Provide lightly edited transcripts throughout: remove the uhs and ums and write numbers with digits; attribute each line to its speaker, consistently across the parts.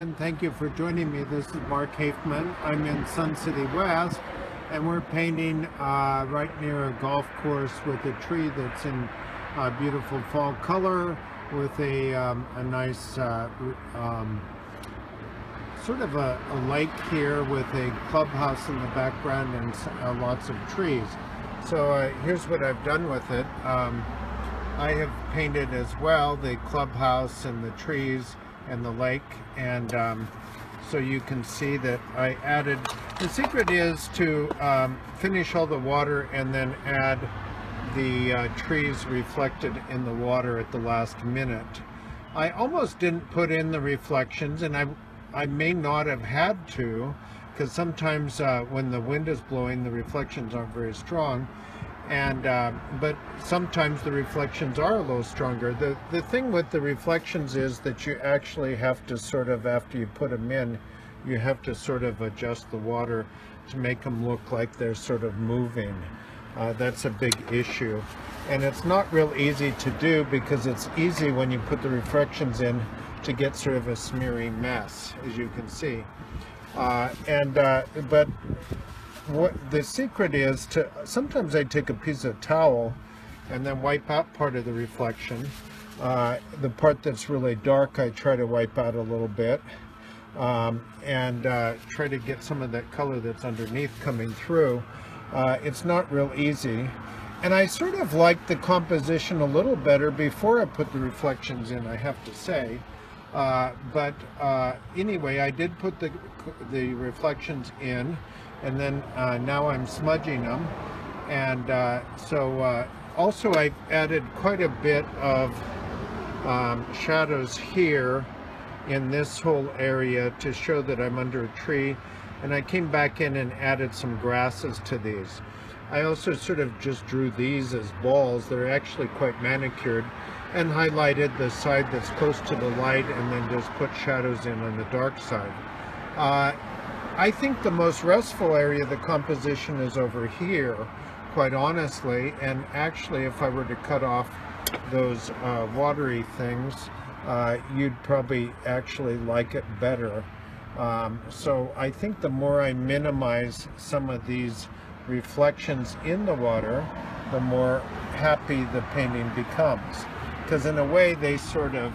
Speaker 1: And thank you for joining me. This is Mark Hafman. I'm in Sun City West, and we're painting right near a golf course with a tree that's in beautiful fall color with a nice sort of a lake here with a clubhouse in the background and lots of trees. So here's what I've done with it. I have painted as well the clubhouse and the trees and the lake, and so you can see that I added, the secret is to finish all the water and then add the trees reflected in the water at the last minute. I almost didn't put in the reflections, and I may not have had to, because sometimes when the wind is blowing the reflections aren't very strong, and but sometimes the reflections are a little stronger. The thing with the reflections is that you actually have to sort of, after you put them in, you have to sort of adjust the water to make them look like they're sort of moving. That's a big issue, and it's not real easy to do, because it's easy when you put the reflections in to get sort of a smeary mess, as you can see. But what the secret is to, sometimes I take a piece of towel and then wipe out part of the reflection. The part that's really dark I try to wipe out a little bit, and try to get some of that color that's underneath coming through. It's not real easy, and I sort of like the composition a little better before I put the reflections in, I have to say. But anyway, I did put the reflections in, and then now I'm smudging them, and also I added quite a bit of shadows here in this whole area to show that I'm under a tree, and I came back in and added some grasses to these. I also sort of just drew these as balls. They're actually quite manicured, and highlighted the side that's close to the light, and then just put shadows in on the dark side. I think the most restful area of the composition is over here, quite honestly, and actually if I were to cut off those watery things, you'd probably actually like it better. So I think the more I minimize some of these reflections in the water, the more happy the painting becomes, because in a way they sort of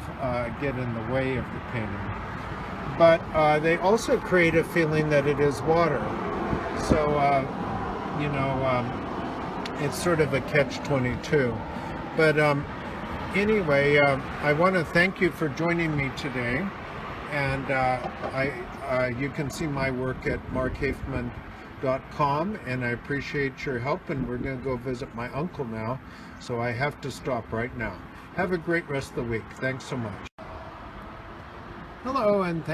Speaker 1: get in the way of the painting. But they also create a feeling that it is water. So, you know, it's sort of a catch-22. But anyway, I want to thank you for joining me today. And you can see my work at markhafman.com, and I appreciate your help. And we're going to go visit my uncle now, so I have to stop right now. Have a great rest of the week. Thanks so much. Hello, and thank